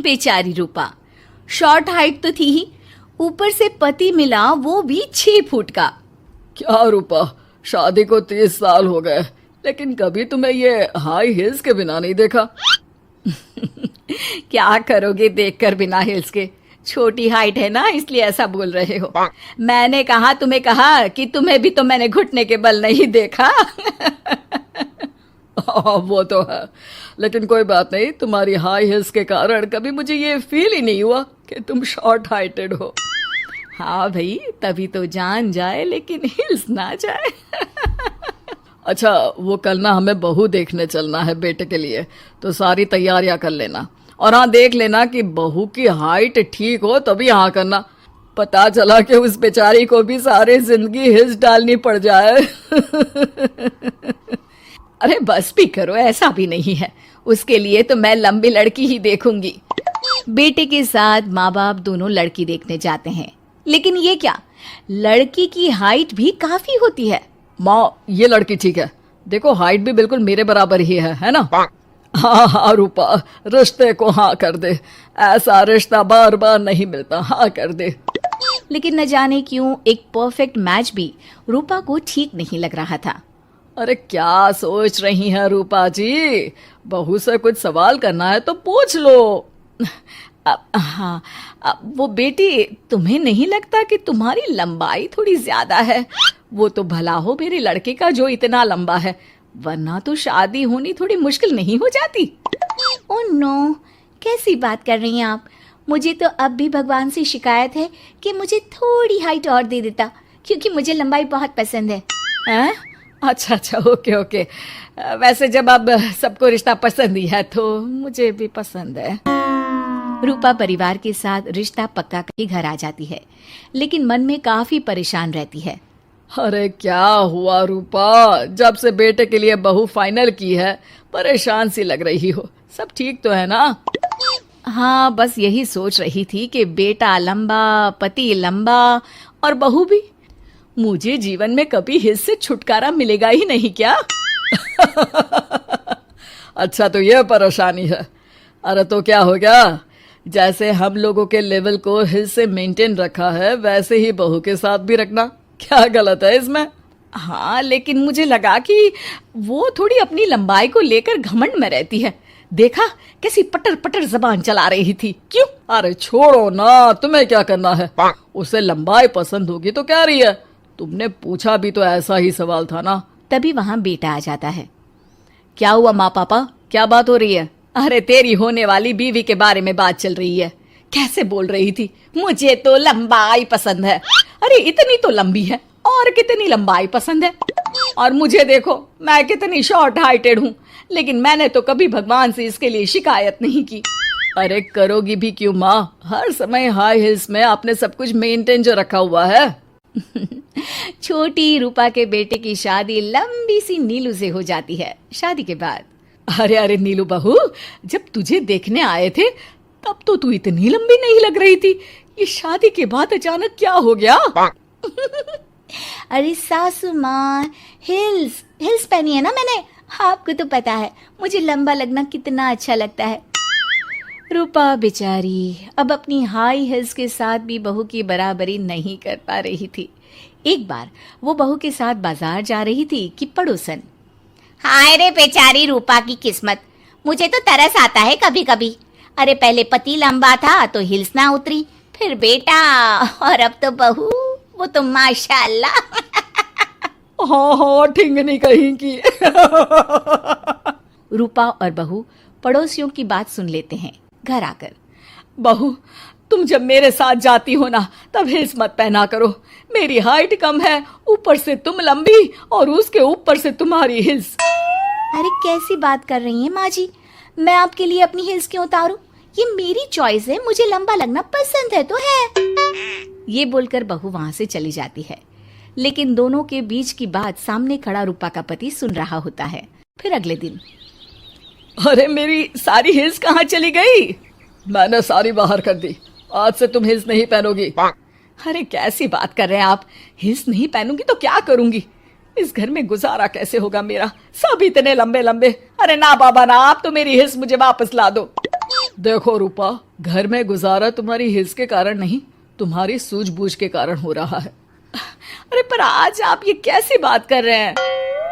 बेचारी रूपा, short height तो थी ही, ऊपर से पति मिला वो भी 6 फुट का। क्या रूपा, शादी को 30 साल हो गए, लेकिन कभी तुम्हें ये हाई हील्स के बिना नहीं देखा। क्या करोगे देखकर बिना हिल्स के, छोटी हाइट है ना इसलिए ऐसा बोल रहे हो। मैंने कहा तुम्हें कहा कि तुम्हें भी तो मैंने घुटने के बल नहीं देखा। वो तो है, लेकिन कोई बात नहीं, तुम्हारी हाई हील्स के कारण कभी मुझे ये फील ही नहीं हुआ कि तुम शॉर्ट हाइटेड हो। हाँ भाई, तभी तो जान जाए लेकिन हिल्स ना जाए। अच्छा, वो कल ना हमें बहू देखने चलना है बेटे के लिए, तो सारी तैयारियां कर लेना। और हाँ, देख लेना कि बहू की हाइट ठीक हो तभी हाँ करना। पता चला कि उस बेचारी को भी सारी जिंदगी हिल्स डालनी पड़ जाए। अरे बस भी करो, ऐसा भी नहीं है, उसके लिए तो मैं लंबी लड़की ही देखूंगी। बेटे के साथ माँ बाप दोनों लड़की देखने जाते हैं, लेकिन ये क्या, लड़की की हाइट भी काफी होती है। माँ, ये लड़की ठीक है, देखो हाइट भी बिल्कुल मेरे बराबर ही है ना। हाँ हाँ रूपा, रिश्ते को हाँ कर दे, ऐसा रिश्ता बार बार नहीं मिलता, हाँ कर दे। लेकिन न जाने क्यों एक परफेक्ट मैच भी रूपा को ठीक नहीं लग रहा था। अरे क्या सोच रही हैं रूपा जी, बहू से कुछ सवाल करना है तो पूछ लो। हाँ, वो बेटी, तुम्हें नहीं लगता कि तुम्हारी लंबाई थोड़ी ज्यादा है? वो तो भला हो मेरे लड़के का जो इतना लंबा है, वरना तो शादी होनी थोड़ी मुश्किल नहीं हो जाती। ओह नो, कैसी बात कर रही हैं आप? मुझे तो अब भी भगवान से शिकायत है कि मुझे थोड़ी हाइट और दे देता, क्योंकि मुझे लंबाई बहुत पसंद है। हैं? अच्छा अच्छा, ओके ओके। वैसे जब अब सबको रिश्ता पसंद ही है तो मुझे भी पसंद है। रूपा परिवार के साथ रिश्ता पक्का करके घर आ जाती है, लेकिन मन में काफी परेशान रहती है। अरे क्या हुआ रूपा, जब से बेटे के लिए बहू फाइनल की है परेशान सी लग रही हो, सब ठीक तो है ना? हाँ, बस यही सोच रही थी कि बेटा लंबा, पति लंबा और बहू भी। मुझे जीवन में कभी हिस्स से छुटकारा मिलेगा ही नहीं क्या? अच्छा, तो यह परेशानी है। अरे तो क्या हो गया, जैसे हम लोगों के लेवल को हिस्स से मेंटेन रखा है वैसे ही बहू के साथ भी रखना, क्या गलत है इसमें? हाँ, लेकिन मुझे लगा कि वो थोड़ी अपनी लंबाई को लेकर घमंड में रहती है। देखा कैसी पटर पटर जबान चला रही थी। क्यों? अरे छोड़ो ना, तुम्हें क्या करना है, उसे लंबाई पसंद होगी तो क्या रही है, तुमने पूछा भी तो ऐसा ही सवाल था ना। तभी वहां बेटा आ जाता है। क्या हुआ माँ पापा, क्या बात हो रही है? अरे तेरी होने वाली बीवी के बारे में बात चल रही है। कैसे बोल रही थी, मुझे तो लंबाई पसंद है। अरे इतनी तो लंबी है, और कितनी लंबाई पसंद है? और मुझे देखो, मैं कितनी शॉर्ट हाइटेड हूँ, लेकिन मैंने तो कभी भगवान से इसके लिए शिकायत नहीं की। अरे करोगी भी क्यों माँ, हर समय हाई हिल्स में आपने सब कुछ मेंटेन जो रखा हुआ है। छोटी रूपा के बेटे की शादी लंबी सी नीलू से हो जाती है। शादी के बाद, अरे अरे नीलू बहू, जब तुझे देखने आए थे तब तो तू इतनी लंबी नहीं लग रही थी, ये शादी के बाद अचानक क्या हो गया? अरे सासू माँ, हिल्स हिल्स पहनी है ना मैंने, आपको तो पता है मुझे लंबा लगना कितना अच्छा लगता है। रूपा बेचारी अब अपनी हाई हिल्स के साथ भी बहू की बराबरी नहीं कर पा रही थी। एक बार वो बहू के साथ बाजार जा रही थी कि पड़ोसन, हाय रे बेचारी रूपा की किस्मत, मुझे तो तरस आता है कभी कभी। अरे पहले पति लंबा था तो हिल्स ना उतरी, फिर बेटा, और अब तो बहू, वो तो माशाल्लाह। हाँ हाँ, ठिंगनी कहीं की। रूपा और बहू पड़ोसियों की बात सुन लेते हैं घर आकर। बहू, तुम जब मेरे साथ जाती हो ना तब हिल्स मत पहना करो, मेरी हाइट कम है, ऊपर से तुम लंबी और उसके ऊपर से तुम्हारी हिल्स। अरे कैसी बात कर रही हैं माँ जी, मैं आपके लिए अपनी हिल्स क्यों उतारूं? ये मेरी चॉइस है, मुझे लंबा लगना पसंद है तो है। ये बोलकर बहू वहां से चली जाती है, लेकिन दोनों के बीच की बात सामने खड़ा रूपा का पति सुन रहा होता है। फिर अगले दिन, अरे मेरी सारी हिल्स कहाँ चली गई? मैंने सारी बाहर कर दी, आज से तुम हिल्स नहीं पहनोगी। अरे कैसी बात कर रहे हैं आप, हिल्स नहीं पहनूंगी तो क्या करूंगी? इस घर में गुजारा कैसे होगा मेरा, सब इतने लंबे लंबे। अरे ना बाबा ना, आप तो मेरी हिल्स मुझे वापस ला दो। देखो रूपा, घर में गुजारा तुम्हारी हिल्स के कारण नहीं, तुम्हारी सूझबूझ के कारण हो रहा है। अरे पर आज आप ये कैसी बात कर रहे हैं?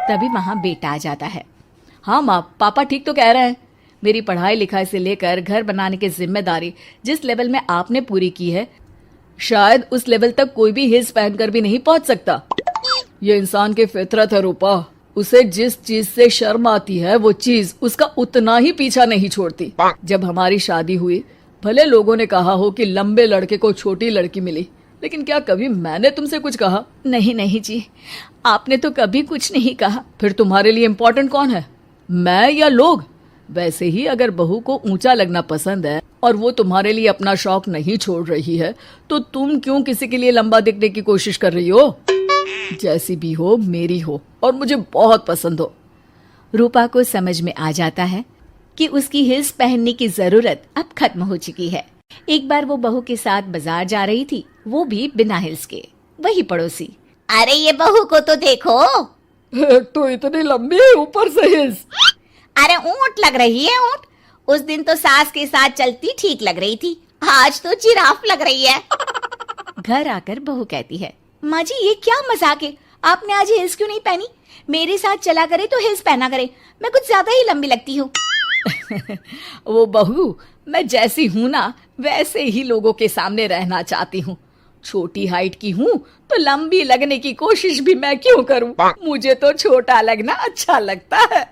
तभी वहां बेटा आ जाता है। हाँ माँ, पापा ठीक तो कह रहे हैं। मेरी पढ़ाई लिखाई से लेकर घर बनाने की जिम्मेदारी जिस लेवल में आपने पूरी की है, शायद उस लेवल तक कोई भी हिल्स पहनकर भी नहीं पहुंच सकता। ये इंसान की फितरत है रूपा, उसे जिस चीज से शर्म आती है वो चीज उसका उतना ही पीछा नहीं छोड़ती। जब हमारी शादी हुई, भले लोगों ने कहा हो कि लंबे लड़के को छोटी लड़की मिली, लेकिन क्या कभी मैंने तुमसे कुछ कहा? नहीं नहीं जी, आपने तो कभी कुछ नहीं कहा। फिर तुम्हारे लिए इम्पोर्टेंट कौन है, मैं या लोग? वैसे ही अगर बहू को ऊंचा लगना पसंद है और वो तुम्हारे लिए अपना शौक नहीं छोड़ रही है, तो तुम क्यों किसी के लिए लंबा दिखने की कोशिश कर रही हो? जैसी भी हो, मेरी हो और मुझे बहुत पसंद हो। रूपा को समझ में आ जाता है कि उसकी हिल्स पहनने की जरूरत अब खत्म हो चुकी है। एक बार वो बहू के साथ बाजार जा रही थी, वो भी बिना हिल्स के। वही पड़ोसी, अरे ये बहू को तो देखो, एक तो इतनी लंबी है, ऊपर से हिल्स। अरे ऊंट लग रही है ऊंट। उस दिन तो सास के साथ चलती ठीक लग रही थी, आज तो जिराफ लग रही है। घर आकर बहू कहती है, माँ जी ये क्या मजाक है, आपने आज हिल्स क्यों नहीं पहनी? मेरे साथ चला करे तो हिल्स पहना करे, मैं कुछ ज्यादा ही लंबी लगती हूँ। वो बहू, मैं जैसी हूँ ना वैसे ही लोगों के सामने रहना चाहती हूँ। छोटी हाइट की हूँ तो लंबी लगने की कोशिश भी मैं क्यों करूँ? मुझे तो छोटा लगना अच्छा लगता है।